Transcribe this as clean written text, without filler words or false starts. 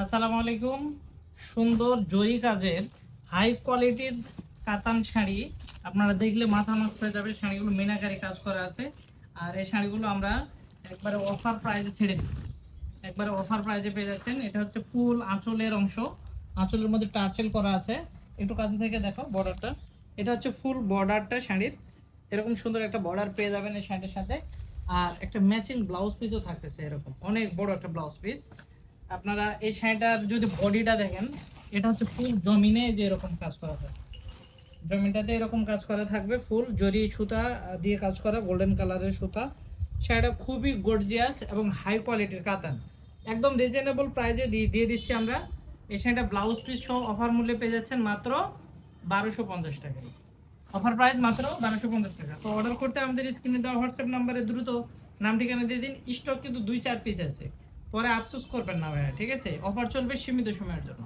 আসসালামু আলাইকুম। সুন্দর জরি কাজের হাই কোয়ালিটির কাতান শাড়ি আপনারা দেখলে মাথা নষ্ট হয়ে যাবে। শাড়িগুলো মিনাকারি কাজ করা আছে। আর এই শাড়িগুলো আমরা একবারে অফার প্রাইসে ছেড়ে দিই, একবারে অফার প্রাইসে পেয়ে যাচ্ছেন। এটা হচ্ছে ফুল আঁচলের অংশ, আঁচলের মধ্যে টার্সেল করা আছে। একটু কাছে থেকে দেখো বর্ডারটা, এটা হচ্ছে ফুল বর্ডারটা শাড়ির। এরকম সুন্দর একটা বর্ডার পেয়ে যাবেন এই শাড়ির সাথে। আর একটা ম্যাচিং ব্লাউজ পিসও থাকতেছে, এরকম অনেক বড় একটা ব্লাউজ পিস। আপনারা এই শাড়িটার যদি বডিটা দেখেন, এটা হচ্ছে ফুল জমিনে যে এরকম কাজ করা থাকে, জমিনটাতে এরকম কাজ করা থাকবে, ফুল জরি সুতা দিয়ে কাজ করা, গোল্ডেন কালারের সুতা। শাড়িটা খুবই গর্জিয়াস এবং হাই কোয়ালিটির কাতান, একদম রিজনেবল প্রাইসে দিয়ে দিচ্ছি আমরা। এই শাড়িটা ব্লাউজ পিস সহ অফার মূল্যে পেয়ে যাচ্ছেন মাত্র 1250 টাকায়। অফার প্রাইস মাত্র 1250 টাকা। তো অর্ডার করতে আমাদের স্ক্রিনে দেওয়া হোয়াটসঅ্যাপ নাম্বারে দ্রুত নাম ঠিকানা দিয়ে দিন। স্টক কিন্তু 2-4 পিস আছে, পরে আফসোস করবেন না ভাইয়া, ঠিক আছে? অফার চলবে সীমিত সময়ের জন্য।